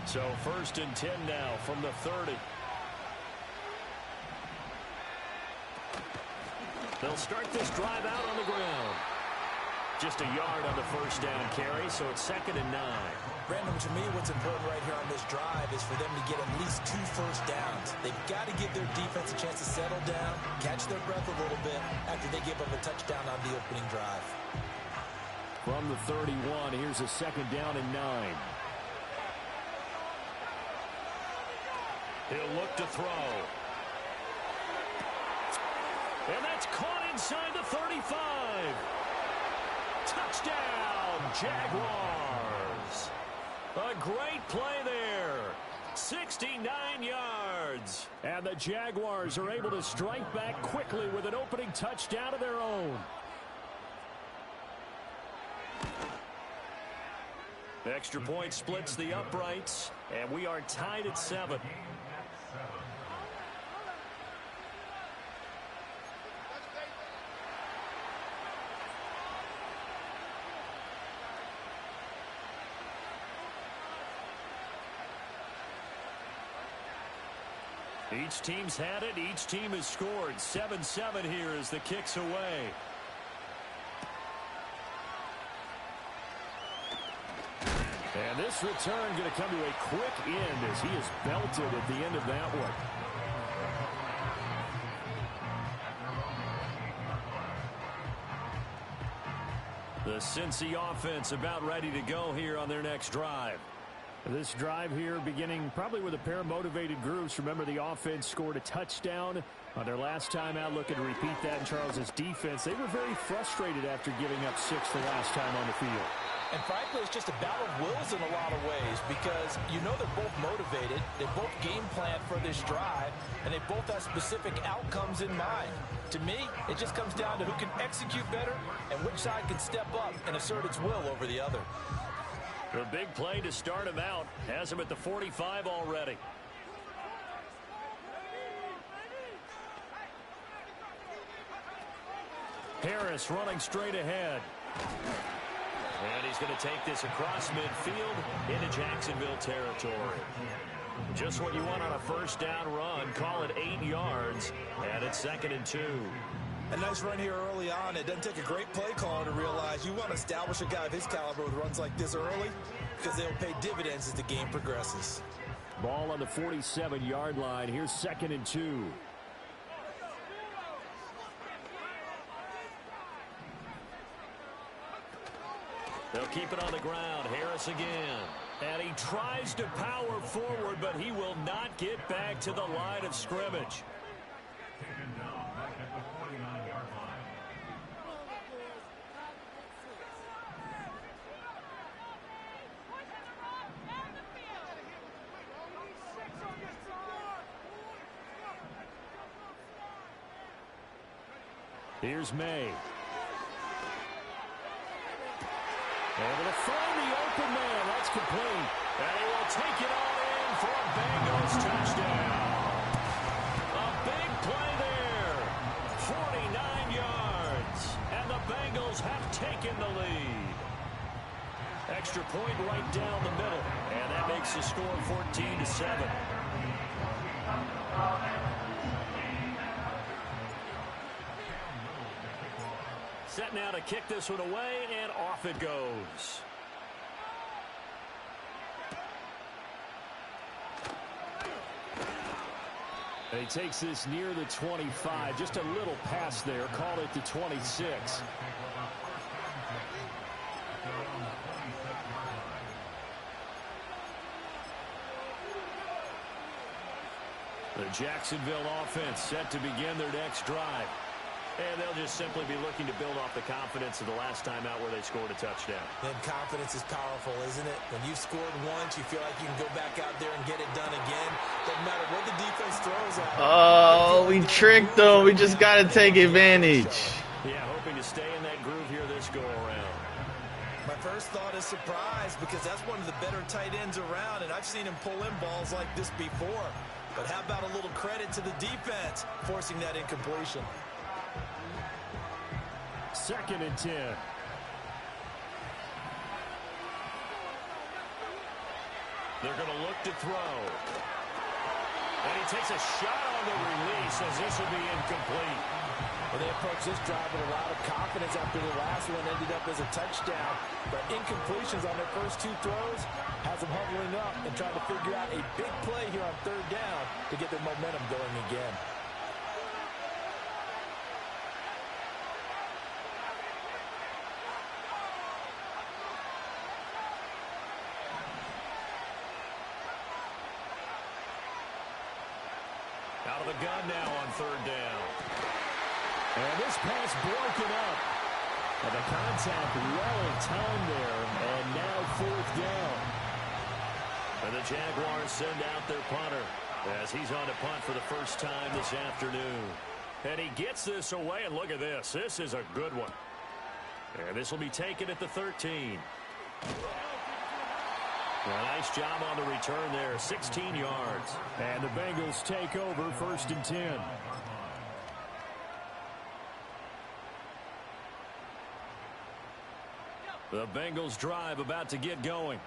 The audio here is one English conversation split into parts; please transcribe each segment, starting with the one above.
So 1st and 10 now from the 30. They'll start this drive out on the ground. Just a yard on the 1st down carry, so it's 2nd and 9. Brandon, to me, what's important right here on this drive is for them to get at least 2 first downs. They've got to give their defense a chance to settle down, catch their breath a little bit after they give up a touchdown on the opening drive. From the 31, here's a 2nd down and 9. He'll look to throw. And that's caught inside the 35. Touchdown, Jaguars. A great play there. 69 yards. And the Jaguars are able to strike back quickly with an opening touchdown of their own. Extra point splits the uprights, and we are tied at 7. Each team's had it. Each team has scored. 7-7 here as the kick's away. And this return going to come to a quick end as he is belted at the end of that one. The Cincy offense about ready to go here on their next drive. This drive here beginning probably with a pair of motivated groups. Remember, the offense scored a touchdown on their last time out, looking to repeat that in Charles's defense. They were very frustrated after giving up 6 the last time on the field. And frankly, it's just a battle of wills in a lot of ways because you know they're both motivated, they both game plan for this drive, and they both have specific outcomes in mind. To me, it just comes down to who can execute better and which side can step up and assert its will over the other. The big play to start him out has him at the 45 already. Harris running straight ahead. And he's going to take this across midfield into Jacksonville territory. Just what you want on a 1st down run. Call it 8 yards. And it's 2nd and 2. A nice run here early on. It doesn't take a great play caller to realize you want to establish a guy of his caliber with runs like this early because they'll pay dividends as the game progresses. Ball on the 47-yard line. Here's 2nd and 2. They'll keep it on the ground. Harris again. And he tries to power forward, but he will not get back to the line of scrimmage. Here's May. Able to find the open man. That's complete. And he will take it all in for a Bengals touchdown. A big play there. 49 yards. And the Bengals have taken the lead. Extra point right down the middle. And that makes the score 14-7. Set now to kick this one away, and off it goes. And he takes this near the 25. Just a little pass there. Call it the 26. The Jacksonville offense set to begin their next drive. And they'll just simply be looking to build off the confidence of the last time out where they scored a touchdown. And confidence is powerful, isn't it? When you've scored once, you feel like you can go back out there and get it done again. Doesn't matter what the defense throws at. Oh, we tricked them. We just got to take advantage. Yeah, hoping to stay in that groove here this go-around. My first thought is surprise because that's one of the better tight ends around, and I've seen him pull in balls like this before. But how about a little credit to the defense forcing that incompletion? 2nd and 10. They're going to look to throw. And he takes a shot on the release as this will be incomplete. Well, they approached this drive with a lot of confidence after the last one ended up as a touchdown. But incompletions on their first two throws has them huddling up and trying to figure out a big play here on third down to get their momentum going again. Out of the gun now on third down. And this pass broken up. And the contact well timed there. And now fourth down. And the Jaguars send out their punter as he's on to punt for the first time this afternoon. And he gets this away, and look at this. This is a good one. And this will be taken at the 13. A nice job on the return there, 16 yards. And the Bengals take over first and 10. The Bengals drive about to get going.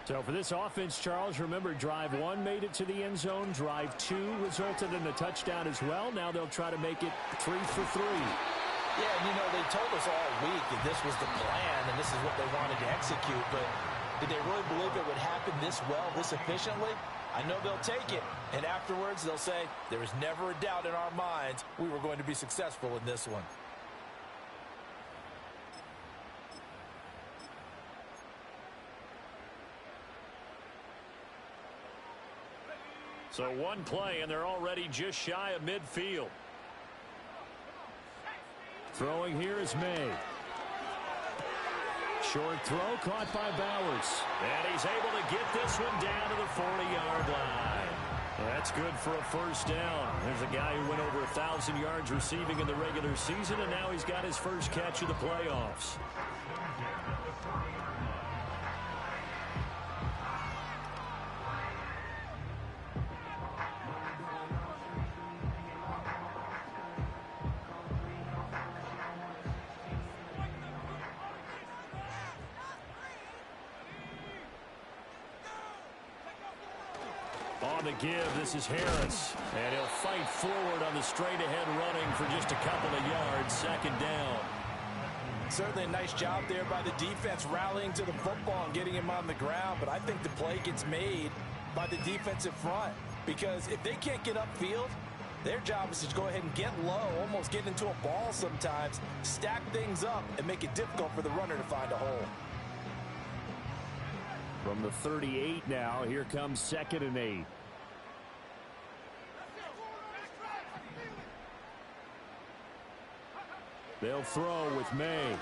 So for this offense, Charles, remember drive 1 made it to the end zone. Drive 2 resulted in a touchdown as well. Now they'll try to make it 3 for 3. Yeah, and you know, they told us all week that this was the plan and this is what they wanted to execute, but did they really believe it would happen this well, this efficiently? I know they'll take it, and afterwards they'll say, there was never a doubt in our minds we were going to be successful in this one. So one play, and they're already just shy of midfield. Throwing here is May. Short throw caught by Bowers. And he's able to get this one down to the 40-yard line. That's good for a first down. There's a guy who went over 1,000 yards receiving in the regular season, and now he's got his first catch of the playoffs. On the give, this is Harris. And he'll fight forward on the straight-ahead running for just a couple of yards. Second down. Certainly a nice job there by the defense rallying to the football and getting him on the ground. But I think the play gets made by the defensive front. Because if they can't get upfield, their job is to go ahead and get low, almost get into a ball sometimes, stack things up, and make it difficult for the runner to find a hole. From the 38 now, here comes 2nd and 8. They'll throw with May.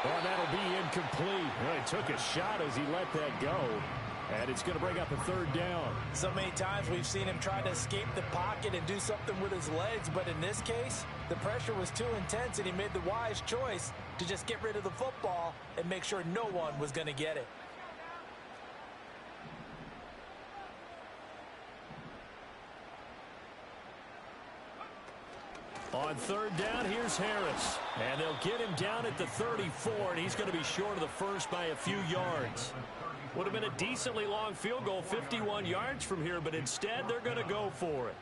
Oh, that'll be incomplete. Well, he took a shot as he let that go. And it's going to bring up a third down. So many times we've seen him try to escape the pocket and do something with his legs. But in this case, the pressure was too intense, and he made the wise choice to just get rid of the football and make sure no one was going to get it. On third down, here's Harris. And they'll get him down at the 34, and he's going to be short of the first by a few yards. Would have been a decently long field goal, 51 yards from here, but instead they're going to go for it.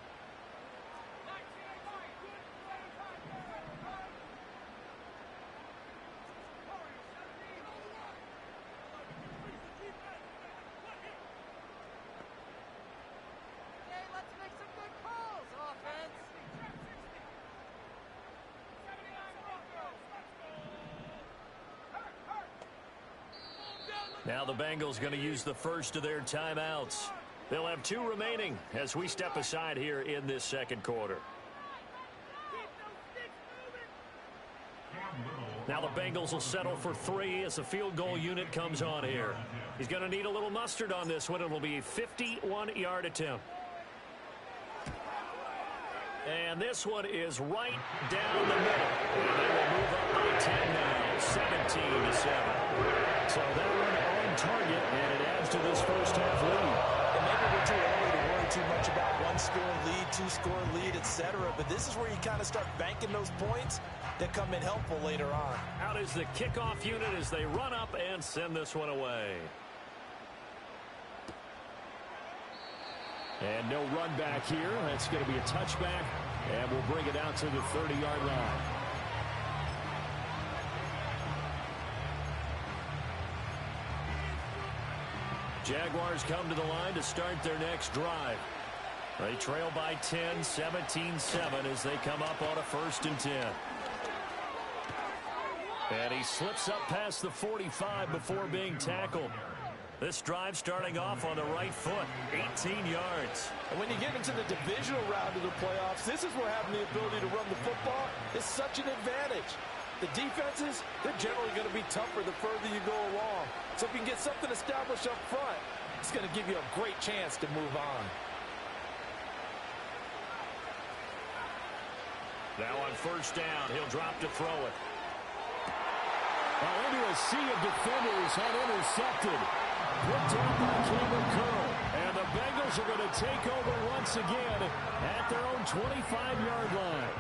Now the Bengals going to use the first of their timeouts. They'll have 2 remaining as we step aside here in this second quarter. Now the Bengals will settle for 3 as the field goal unit comes on here. He's going to need a little mustard on this one. It will be a 51-yard attempt. And this one is right down the middle. And they will move up by 10 now, 17-7. So that one on target, and it adds to this first half lead. And maybe we're too early to worry too much about 1-score lead, 2-score lead, etc. But this is where you kind of start banking those points that come in helpful later on. Out is the kickoff unit as they run up and send this one away. And no run back here. That's going to be a touchback. And we'll bring it out to the 30-yard line. Jaguars come to the line to start their next drive. They trail by 10, 17-7 as they come up on a 1st and 10. And he slips up past the 45 before being tackled. This drive starting off on the right foot, 18 yards. And when you get into the divisional round of the playoffs, this is where having the ability to run the football is such an advantage. The defenses, they're generally going to be tougher the further you go along. So if you can get something established up front, it's going to give you a great chance to move on. Now on 1st down, he'll drop to throw it. Into a sea of defenders and intercepted. Put down by Cameron Curl. And the Bengals are going to take over once again at their own 25-yard line.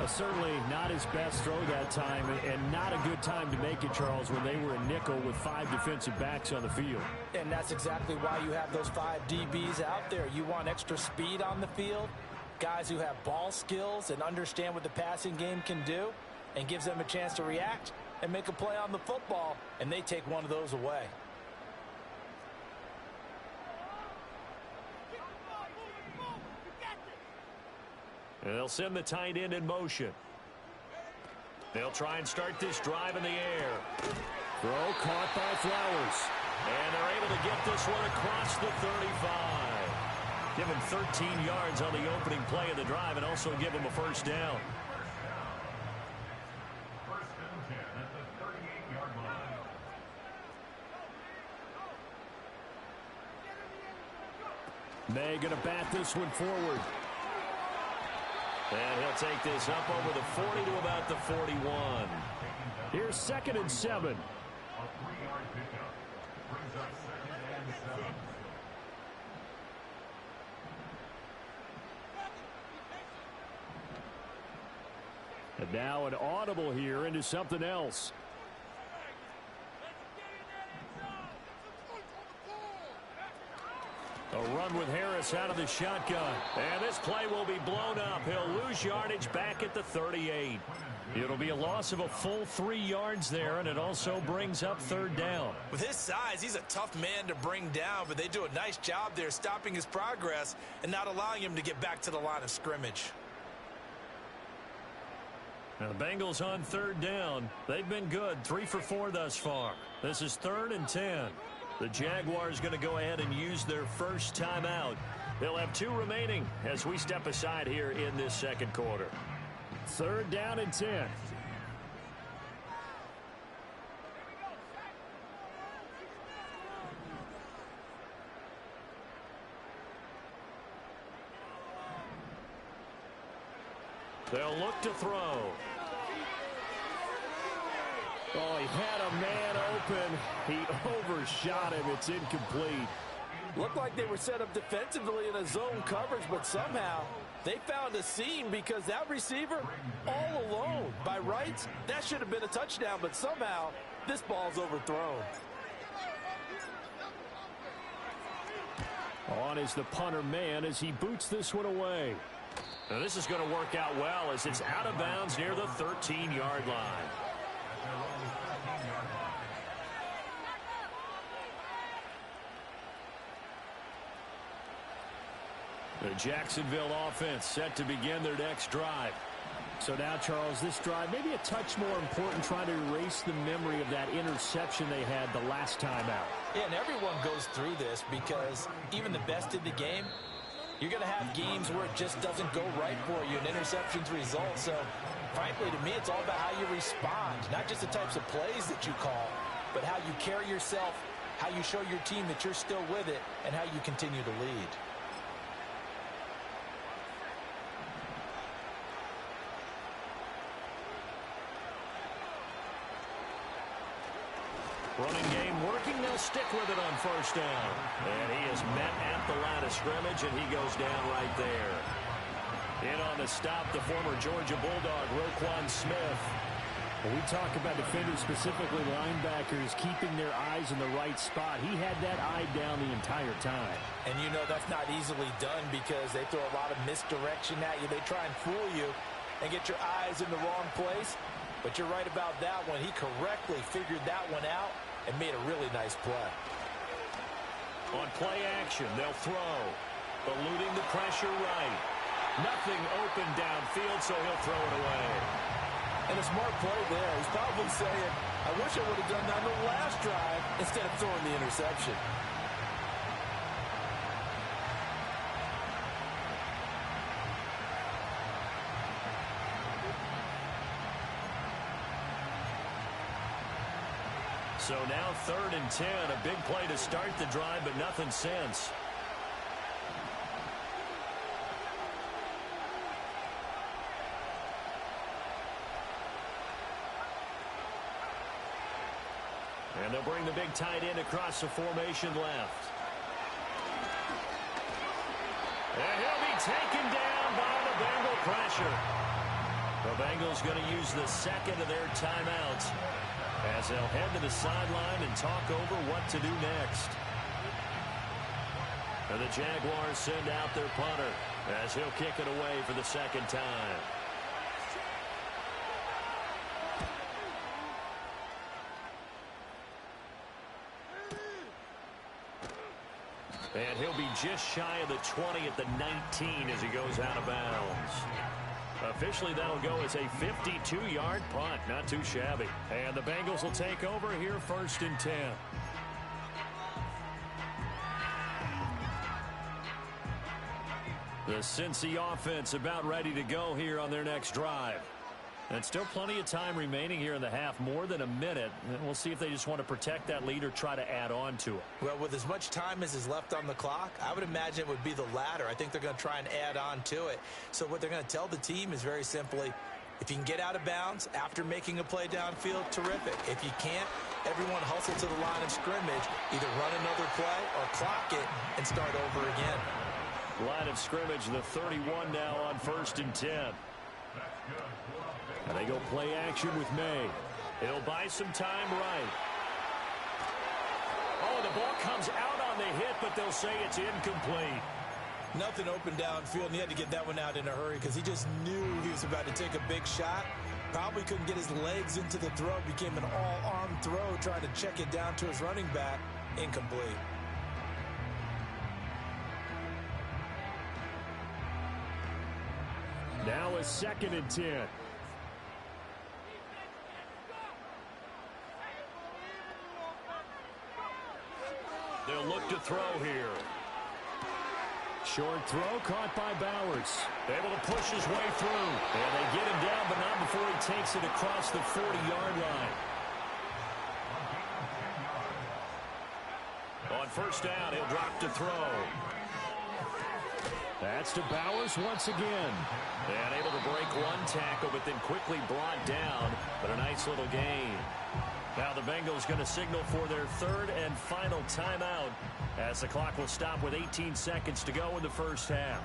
Certainly not his best throw that time, and not a good time to make it, Charles, when they were in nickel with 5 defensive backs on the field. And that's exactly why you have those 5 DBs out there. You want extra speed on the field, guys who have ball skills and understand what the passing game can do, and gives them a chance to react and make a play on the football, and they take one of those away. And they'll send the tight end in motion. They'll try and start this drive in the air. Throw caught by Flowers. And they're able to get this one across the 35. Give him 13 yards on the opening play of the drive and also give him a 1st down. May going to bat this one forward. And he'll take this up over the 40 to about the 41. Here's 2nd and 7. And now an audible here into something else. A run with Harris out of the shotgun. And this play will be blown up. He'll lose yardage back at the 38. It'll be a loss of a full 3 yards there, and it also brings up 3rd down. With his size, he's a tough man to bring down, but they do a nice job there stopping his progress and not allowing him to get back to the line of scrimmage. Now the Bengals on 3rd down. They've been good, 3 for 4 thus far. This is 3rd and 10. The Jaguars going to go ahead and use their first timeout. They'll have 2 remaining as we step aside here in this 2nd quarter. 3rd down and 10. They'll look to throw. Oh, he had a man open. He overshot him. It's incomplete. Looked like they were set up defensively in a zone coverage, but somehow they found a seam because that receiver all alone. By rights, that should have been a touchdown, but somehow this ball's overthrown. On is the punter man as he boots this one away. Now this is going to work out well as it's out of bounds near the 13-yard line. The Jacksonville offense set to begin their next drive. So now, Charles, this drive maybe a touch more important, trying to erase the memory of that interception they had the last time out. Yeah, and everyone goes through this because even the best in the game, you're going to have games where it just doesn't go right for you and interceptions result. So, frankly, to me, it's all about how you respond, not just the types of plays that you call, but how you carry yourself, how you show your team that you're still with it, and how you continue to lead. Running game working. They'll stick with it on 1st down. And he is met at the line of scrimmage, and he goes down right there. In on the stop, the former Georgia Bulldog, Roquan Smith. When we talk about defenders, specifically linebackers, keeping their eyes in the right spot, he had that eye down the entire time. And you know that's not easily done because they throw a lot of misdirection at you. They try and fool you and get your eyes in the wrong place. But you're right about that one. He correctly figured that one out and made a really nice play. On play action, they'll throw. Eluding the pressure right. Nothing open downfield, so he'll throw it away. And a smart play there. He's probably saying, I wish I would have done that on the last drive instead of throwing the interception. So now 3rd and 10, a big play to start the drive, but nothing since. And they'll bring the big tight end across the formation left. And he'll be taken down by the Bengal pressure. The Bengals going to use the second of their timeouts as they'll head to the sideline and talk over what to do next. And the Jaguars send out their punter as he'll kick it away for the second time. And he'll be just shy of the 20 at the 19 as he goes out of bounds. Officially, that'll go as a 52-yard punt. Not too shabby. And the Bengals will take over here 1st and 10. The Cincy offense about ready to go here on their next drive. And still plenty of time remaining here in the half, more than a minute. And we'll see if they just want to protect that lead or try to add on to it. Well, with as much time as is left on the clock, I would imagine it would be the latter. I think they're going to try and add on to it. So what they're going to tell the team is very simply, if you can get out of bounds after making a play downfield, terrific. If you can't, everyone hustle to the line of scrimmage, either run another play or clock it and start over again. Line of scrimmage, the 31 now on 1st and 10. And they go play action with May. He'll buy some time right. Oh, the ball comes out on the hit, but they'll say it's incomplete. Nothing open downfield, and he had to get that one out in a hurry because he just knew he was about to take a big shot. Probably couldn't get his legs into the throw. Became an all-arm throw, trying to check it down to his running back. Incomplete. Now a 2nd and 10. They'll look to throw here. Short throw caught by Bowers. Able to push his way through. And they get him down, but not before he takes it across the 40-yard line. On 1st down, he'll drop to throw. That's to Bowers once again. And able to break one tackle, but then quickly brought down. But a nice little gain. Now the Bengals going to signal for their 3rd and final timeout as the clock will stop with 18 seconds to go in the first half.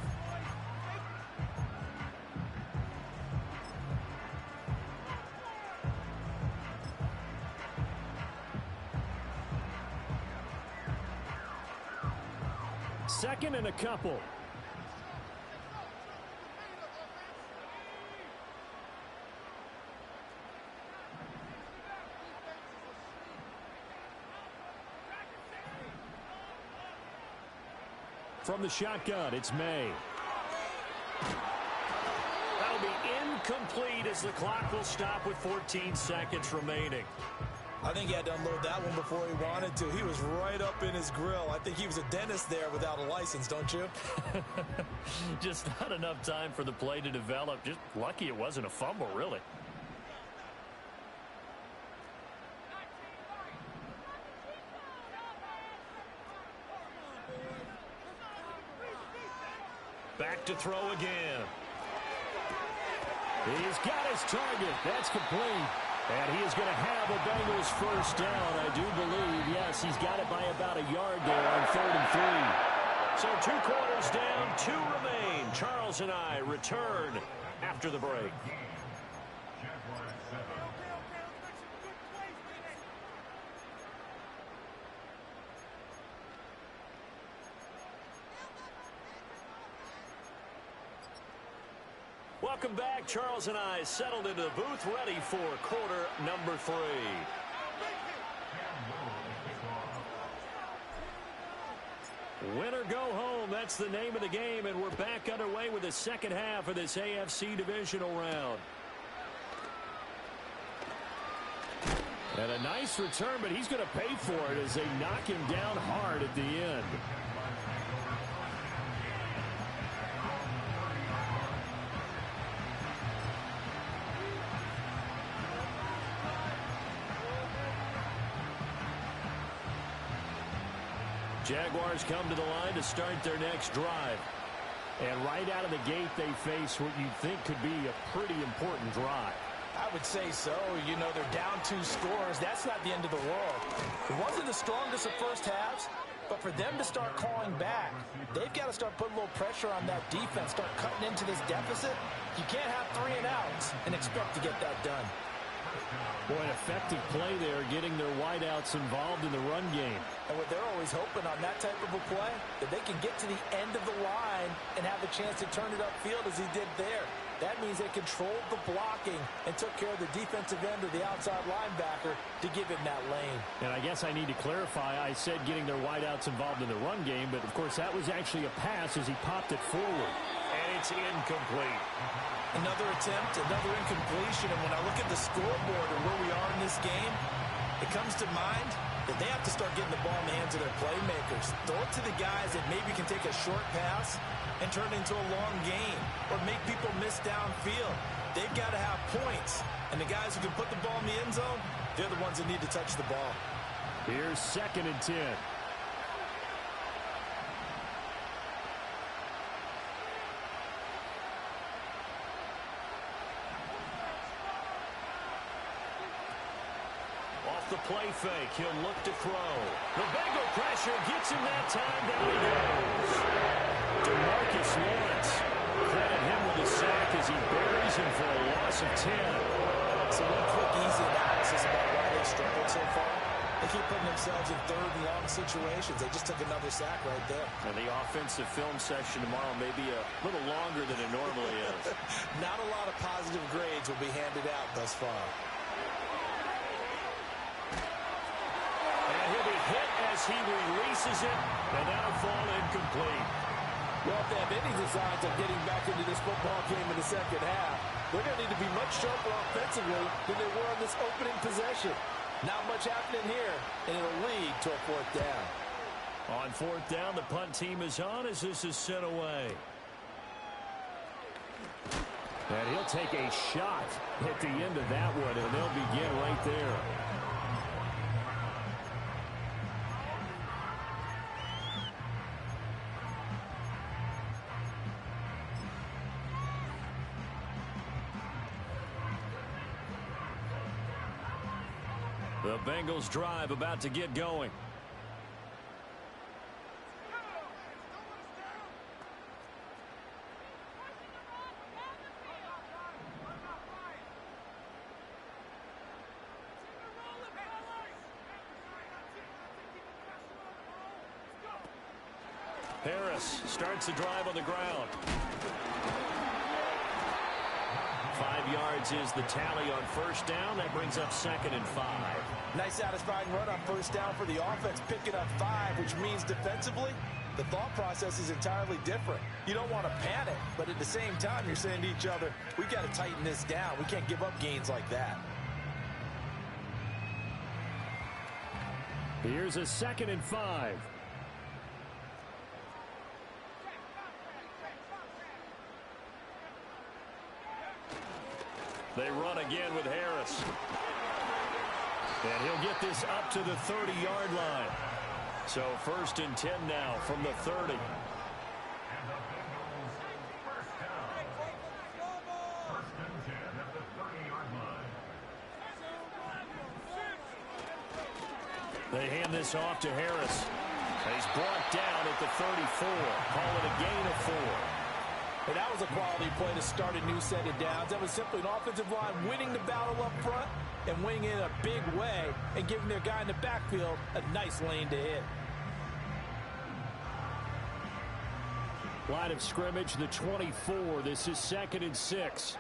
Second and a couple. From the shotgun, it's May. That'll be incomplete as the clock will stop with 14 seconds remaining. I think he had to unload that one before he wanted to. He was right up in his grill. I think he was a dentist there without a license, don't you? Just not enough time for the play to develop. Just lucky it wasn't a fumble, really. Back to throw again. He's got his target. That's complete. And he is going to have a Bengals first down, I do believe. Yes, he's got it by about a yard there on 3rd and 3. So 2 quarters down, 2 remain. Charles and I return after the break. Welcome back. Charles and I settled into the booth, ready for quarter number 3. Win or go home, that's the name of the game, and we're back underway with the second half of this AFC Divisional round. And a nice return, but he's going to pay for it as they knock him down hard at the end. Jaguars come to the line to start their next drive. And right out of the gate, they face what you think could be a pretty important drive. I would say so. You know, they're down 2 scores. That's not the end of the world. It wasn't the strongest of first halves, but for them to start calling back, they've got to start putting a little pressure on that defense, start cutting into this deficit. You can't have 3 and outs and expect to get that done. Boy, an effective play there, getting their wideouts involved in the run game. And what they're always hoping on that type of a play, that they can get to the end of the line and have a chance to turn it upfield as he did there. That means they controlled the blocking and took care of the defensive end or the outside linebacker to give him that lane. And I guess I need to clarify, I said getting their wideouts involved in the run game, but of course that was actually a pass as he popped it forward. And it's incomplete. Another attempt, another incompletion, and when I look at the scoreboard and where we are in this game, it comes to mind that they have to start getting the ball in the hands of their playmakers. Throw it to the guys that maybe can take a short pass and turn it into a long gain or make people miss downfield. They've got to have points, and the guys who can put the ball in the end zone, they're the ones that need to touch the ball. Here's 2nd and 10. The play fake. He'll look to throw. The Bengal pressure gets him that time. Down he goes. DeMarcus Lawrence. Credit him with a sack as he buries him for a loss of 10. So one quick, easy analysis about why they struggled so far. They keep putting themselves in 3rd and long situations. They just took another sack right there. And the offensive film session tomorrow may be a little longer than it normally is. Not a lot of positive grades will be handed out thus far. And he'll be hit as he releases it, and that'll fall incomplete. Well, if they have any designs of getting back into this football game in the second half, they're going to need to be much sharper offensively than they were on this opening possession. Not much happening here, and it'll lead to a 4th down. On 4th down, the punt team is on as this is sent away. And he'll take a shot at the end of that one, and they'll begin right there. The Bengals drive about to get going. Harris starts the drive on the ground. 5 yards is the tally on 1st down. That brings up 2nd and 5. Nice satisfying run on 1st down for the offense, picking up 5, which means defensively, the thought process is entirely different. You don't want to panic, but at the same time, you're saying to each other, we've got to tighten this down. We can't give up gains like that. Here's a 2nd and 5. They run again with Harris. And he'll get this up to the 30-yard line. So 1st and 10 now from the 30. They hand this off to Harris. He's brought down at the 34. Call it a gain of 4. But that was a quality play to start a new set of downs. That was simply an offensive line winning the battle up front and winning it in a big way and giving their guy in the backfield a nice lane to hit. Line of scrimmage, the 24. This is 2nd and 6.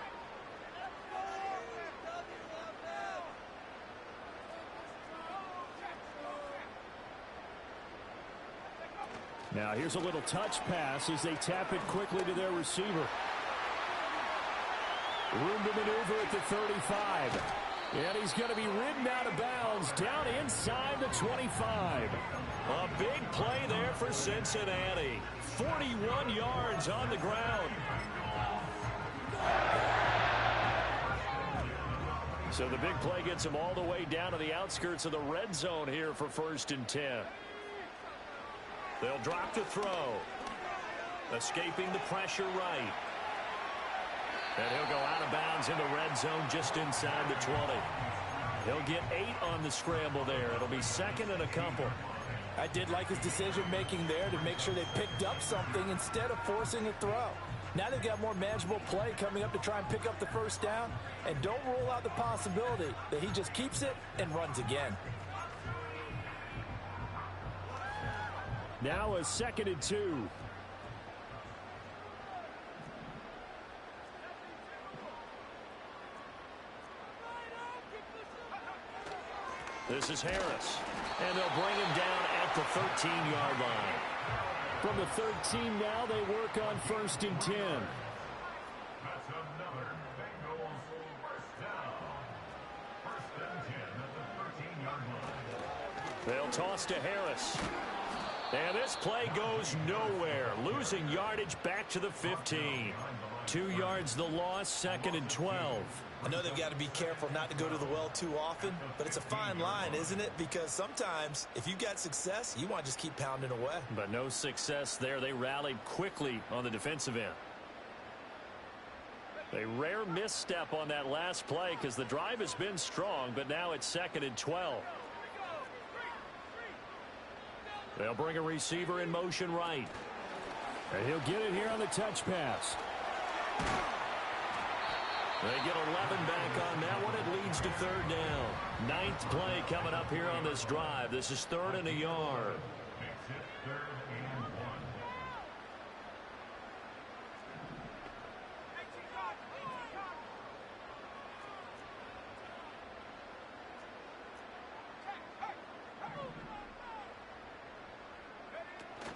Now here's a little touch pass as they tap it quickly to their receiver. Room to maneuver at the 35. And he's going to be ridden out of bounds down inside the 25. A big play there for Cincinnati. 41 yards on the ground. So the big play gets him all the way down to the outskirts of the red zone here for 1st and 10. They'll drop to throw. Escaping the pressure right. And he'll go out of bounds in the red zone just inside the 20. He'll get 8 on the scramble there. It'll be 2nd and a couple. I did like his decision-making there to make sure they picked up something instead of forcing a throw. Now they've got more manageable play coming up to try and pick up the 1st down. And don't rule out the possibility that he just keeps it and runs again. Now a 2nd and 2. This is Harris. And they'll bring him down at the 13-yard line. From the 13 now, they work on 1st and 10. That's another Bengals first down. 1st and 10 at the 13-yard line. They'll toss to Harris. And this play goes nowhere. Losing yardage back to the 15. 2 yards the loss, 2nd and 12. I know they've got to be careful not to go to the well too often, but it's a fine line, isn't it? Because sometimes if you've got success, you want to just keep pounding away. But no success there. They rallied quickly on the defensive end. A rare misstep on that last play because the drive has been strong, but now it's 2nd and 12. They'll bring a receiver in motion right. And he'll get it here on the touch pass. They get 11 back on that one. It leads to 3rd down. 9th play coming up here on this drive. This is 3rd and a yard. Makes it 3rd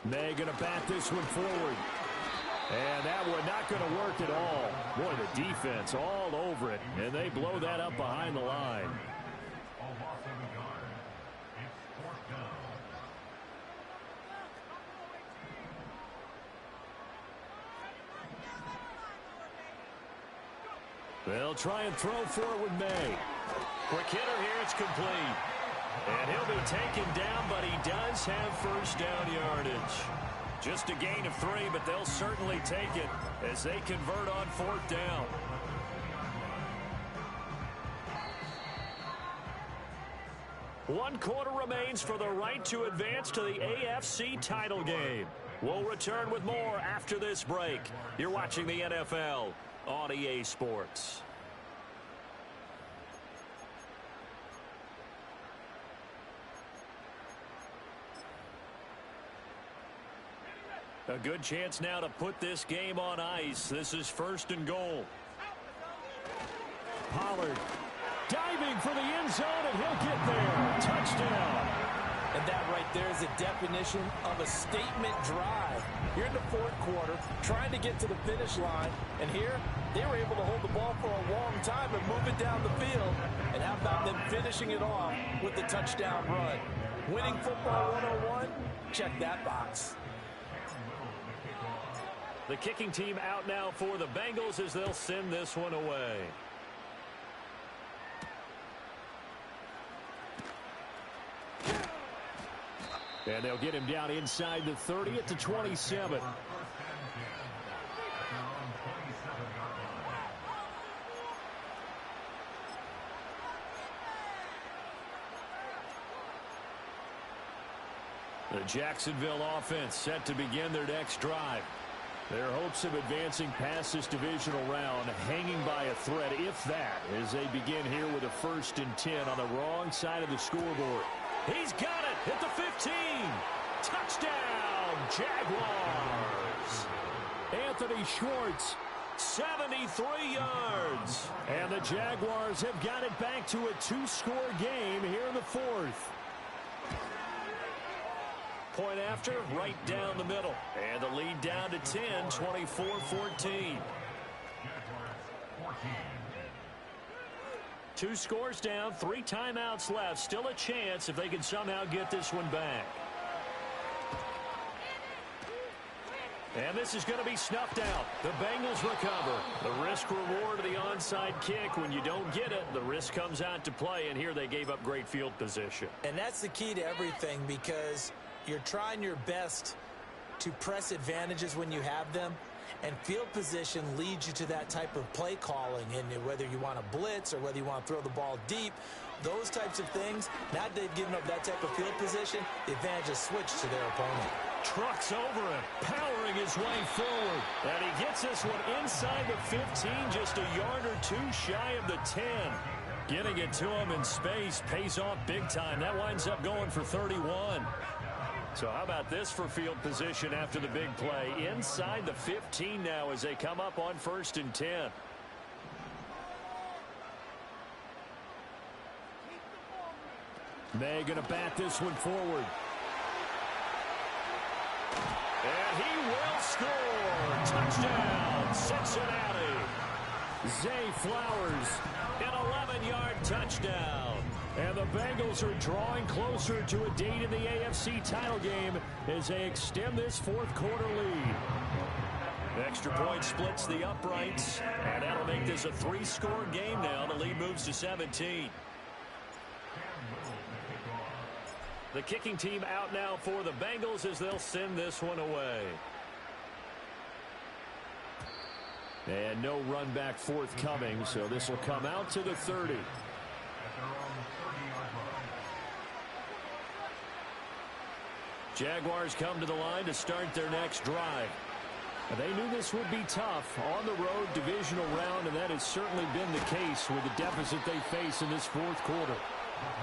and 1. May going to bat this one forward. And that one not going to work at all. Boy, the defense all over it. And they blow that up behind the line. A loss of a yard. It's 4th down. They'll try and throw for it with May. Quick hitter here. It's complete. And he'll be taken down, but he does have 1st down yardage. Just a gain of 3, but they'll certainly take it as they convert on 4th down. One quarter remains for the right to advance to the AFC title game. We'll return with more after this break. You're watching the NFL on EA Sports. A good chance now to put this game on ice. This is 1st and goal. Pollard diving for the end zone, and he'll get there. Touchdown. And that right there is a definition of a statement drive. You're in the 4th quarter, trying to get to the finish line. And here, they were able to hold the ball for a long time and move it down the field. And how about them finishing it off with the touchdown run? Winning football 101? Check that box. The kicking team out now for the Bengals as they'll send this one away. And they'll get him down inside the 30 at the 27. The Jacksonville offense set to begin their next drive. Their hopes of advancing past this divisional round hanging by a thread, if that, as they begin here with a 1st and 10 on the wrong side of the scoreboard. He's got it at the 15. Touchdown, Jaguars. Anthony Schwartz, 73 yards. And the Jaguars have got it back to a 2-score game here in the fourth. Point after, right down the middle. And the lead down to 10, 24-14. 2 scores down, 3 timeouts left. Still a chance if they can somehow get this one back. And this is going to be snuffed out. The Bengals recover. The risk-reward of the onside kick. When you don't get it, the risk comes out to play. And here they gave up great field position. And that's the key to everything, because you're trying your best to press advantages when you have them. And field position leads you to that type of play calling. And whether you want to blitz or whether you want to throw the ball deep, those types of things, now that they've given up that type of field position, the advantage is switched to their opponent. Trucks over him, powering his way forward. And he gets this one inside the 15, just a yard or 2 shy of the 10. Getting it to him in space pays off big time. That winds up going for 31. So how about this for field position after the big play? Inside the 15 now as they come up on 1st and 10. May going to bat this one forward. And he will score. Touchdown, Cincinnati. Zay Flowers, an 11-yard touchdown. And the Bengals are drawing closer to a date in the AFC title game as they extend this 4th quarter lead. The extra point splits the uprights, and that'll make this a 3-score game now. The lead moves to 17. The kicking team out now for the Bengals as they'll send this one away. And no run back forthcoming, so this will come out to the 30. Jaguars come to the line to start their next drive. They knew this would be tough on the road divisional round, and that has certainly been the case with the deficit they face in this 4th quarter.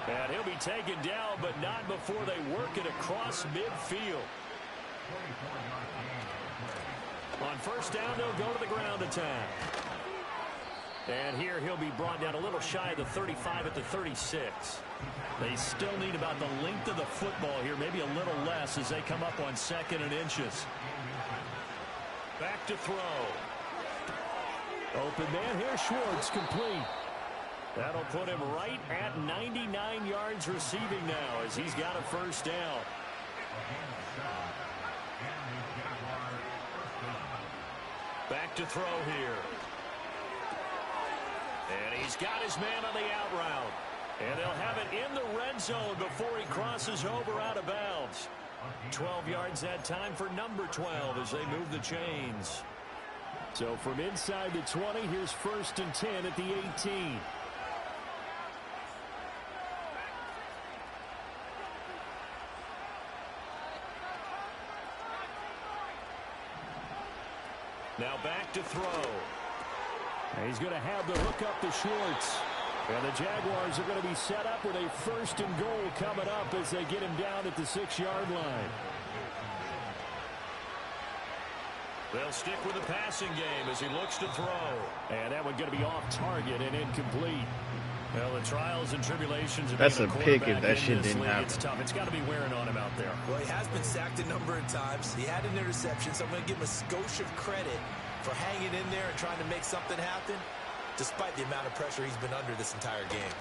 And he'll be taken down, but not before they work it across midfield. On 1st down, they'll go to the ground attack. And here he'll be brought down a little shy of the 35 at the 36. They still need about the length of the football here, maybe a little less as they come up on 2nd and inches. Back to throw. Open man here, Schwartz, complete. That'll put him right at 99 yards receiving now as he's got a 1st down. Back to throw here. And he's got his man on the out route. And they'll have it in the red zone before he crosses over out of bounds. 12 yards that time for number 12 as they move the chains. So from inside the 20, here's 1st and 10 at the 18. Now back to throw. And he's going to have the hook up to Schwartz. And the Jaguars are going to be set up with a 1st and goal coming up as they get him down at the 6-yard line. They'll stick with the passing game as he looks to throw. And that one going to be off target and incomplete. Well, the trials and tribulations of That's being a pick if that quarterback shit in this didn't league, happen. It's tough. It's got to be wearing on him out there. Well, he has been sacked a number of times. He had an interception, so I'm going to give him a skosh of credit for hanging in there and trying to make something happen, despite the amount of pressure he's been under this entire game.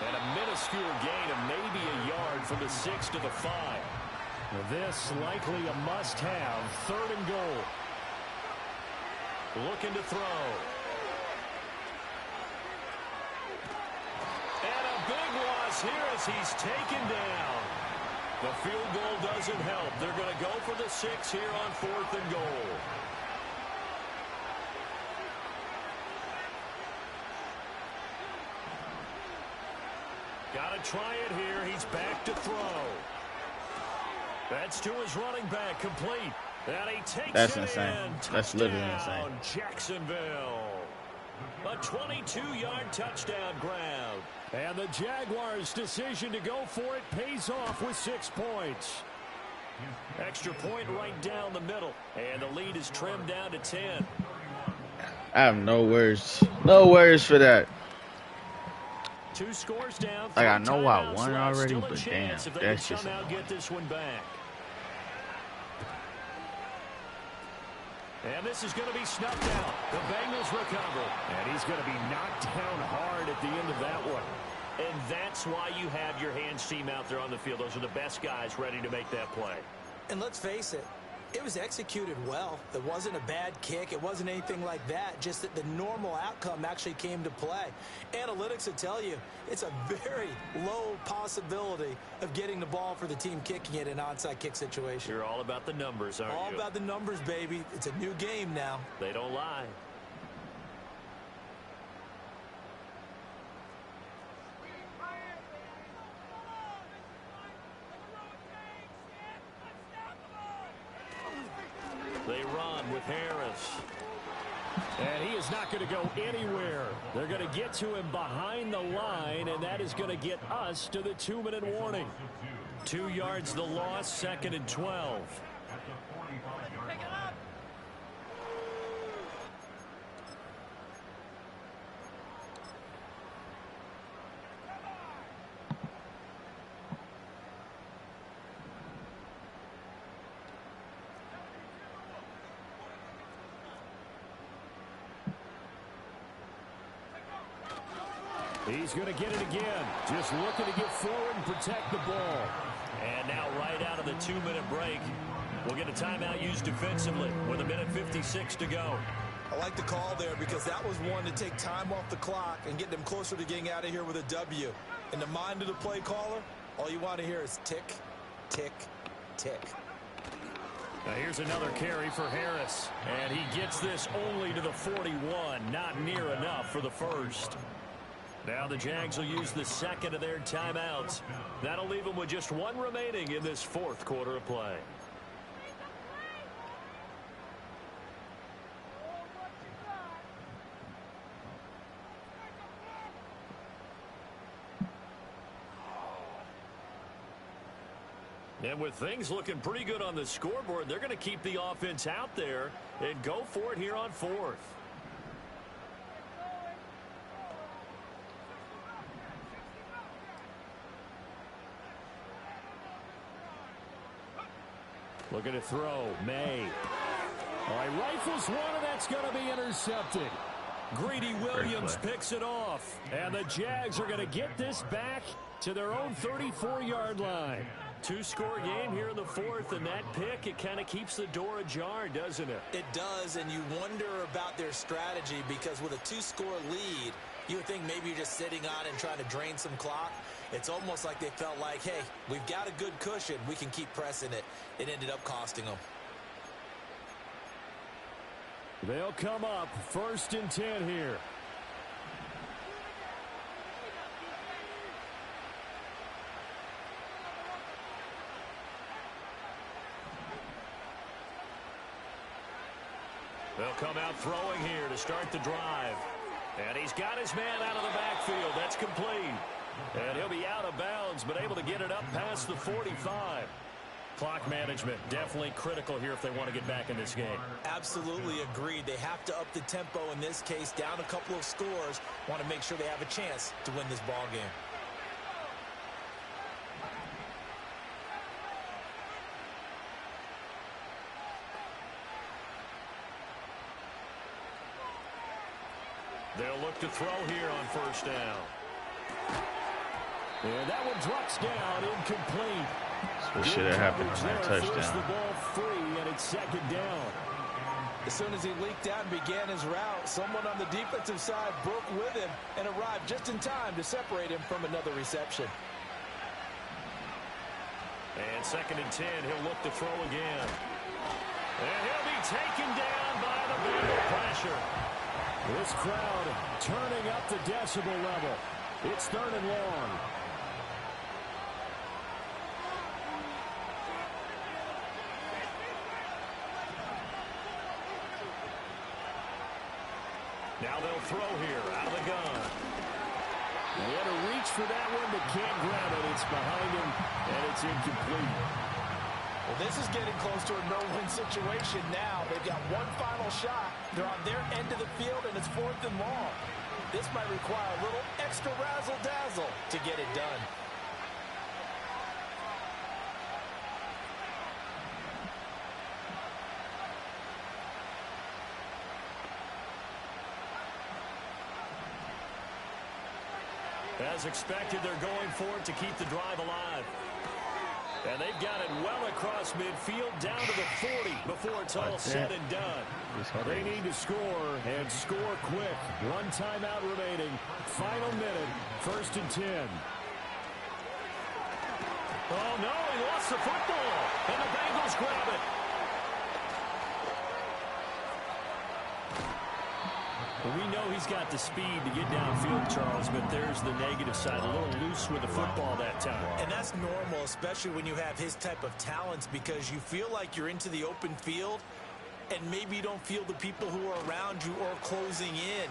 And a minuscule gain of maybe a yard from the 6 to the 5. This likely a must-have. 3rd and goal. Looking to throw. And a big loss here as he's taken down. The field goal doesn't help. They're going to go for the 6 here on 4th and goal. Got to try it here. He's back to throw. That's to his running back, complete. And he takes That's it insane. in. That's literally Touchdown, insane. Jacksonville. A 22-yard touchdown grab. And the Jaguars' decision to go for it pays off with 6 points. Extra point right down the middle. And the lead is trimmed down to 10. I have no words. No words for that. 2 scores down. Like, I know I won left. already, Still a but chance damn, if they that's can just somehow get this one back. And this is going to be snuffed out. The Bengals recover. And he's going to be knocked down hard at the end of that one. And that's why you have your hands team out there on the field. Those are the best guys ready to make that play. And let's face it, it was executed well. It wasn't a bad kick. It wasn't anything like that. Just that the normal outcome actually came to play. Analytics will tell you it's a very low possibility of getting the ball for the team kicking it in an onside kick situation. You're all about the numbers, aren't you? All about the numbers, baby. It's a new game now. They don't lie. They run with Harris. And he is not going to go anywhere. They're going to get to him behind the line, and that is going to get us to the 2-minute warning. 2 yards the loss, 2nd and 12. He's going to get it again. Just looking to get forward and protect the ball. And now right out of the 2-minute break, we'll get a timeout used defensively with 1:56 to go. I like the call there because that was one to take time off the clock and get them closer to getting out of here with a W. In the mind of the play caller, all you want to hear is tick, tick, tick. Now here's another carry for Harris. And he gets this only to the 41. Not near enough for the first. Now the Jags will use the second of their timeouts. That'll leave them with just 1 remaining in this 4th quarter of play. And with things looking pretty good on the scoreboard, they're going to keep the offense out there and go for it here on 4th. Looking to throw. May. All right, rifles one, and that's going to be intercepted. Greedy Williams picks it off. And the Jags are going to get this back to their own 34-yard line. 2-score game here in the 4th, and that pick, it kind of keeps the door ajar, doesn't it? It does, and you wonder about their strategy because with a 2-score lead, you would think maybe you're just sitting on and trying to drain some clock. It's almost like they felt like, hey, we've got a good cushion. We can keep pressing it. It ended up costing them. They'll come up 1st and 10 here. They'll come out throwing here to start the drive. And he's got his man out of the backfield. That's complete. And he'll be out of bounds, but able to get it up past the 45. Clock management definitely critical here if they want to get back in this game. Absolutely agreed. They have to up the tempo in this case, down a couple of scores. Want to make sure they have a chance to win this ball game. They'll look to throw here on 1st down. And that one drops down, incomplete. That's what should have happened on that touchdown. The ball free, and it's 2nd down. As soon as he leaked out and began his route, someone on the defensive side broke with him and arrived just in time to separate him from another reception. And 2nd and 10, he'll look to throw again. And he'll be taken down by the Bengal pressure. This crowd turning up the decibel level. It's 3rd and long. Now they'll throw here out of the gun. He had to reach for that one, but can't grab it. It's behind him, and it's incomplete. Well, this is getting close to a no-win situation now. They've got one final shot. They're on their end of the field, and it's 4th and long. This might require a little extra razzle-dazzle to get it done. As expected, they're going for it to keep the drive alive. And they've got it well across midfield down to the 40 before it's all said and done. They need to score and score quick. One timeout remaining. Final minute. 1st and 10. Oh, no, he lost the football. And the Bengals grab it. We know he's got the speed to get downfield, Charles, but there's the negative side. A little loose with the football that time. And that's normal, especially when you have his type of talents, because you feel like you're into the open field, and maybe you don't feel the people who are around you or closing in.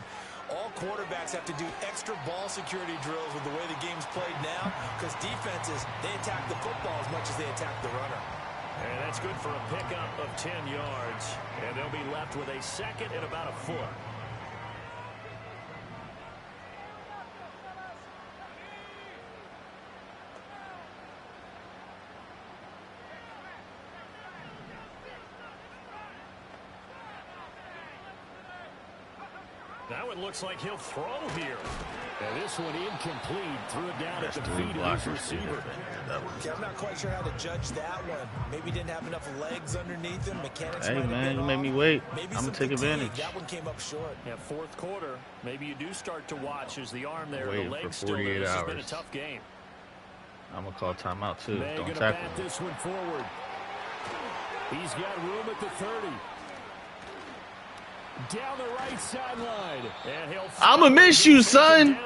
All quarterbacks have to do extra ball security drills with the way the game's played now, because defenses, they attack the football as much as they attack the runner. And that's good for a pickup of 10 yards. And they'll be left with a 2nd and about a foot. Now it looks like he'll throw here. And this one incomplete. Threw it down at the feet of his receiver. Okay, I'm not quite sure how to judge that one. Maybe didn't have enough legs underneath him. Mechanics Hey, man, you made me wait. I'm going to take advantage. That one came up short. Yeah, 4th quarter. Maybe you do start to watch as the arm there, Waiting the leg for still 48 there. This has hours. been a tough game. I'm going to call timeout, too. They're Don't gonna tackle bat me. this one forward. He's got room at the 30. Down the right sideline. And he'll I'ma miss you, son.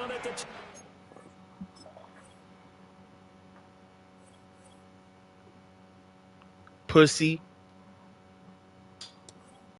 Pussy.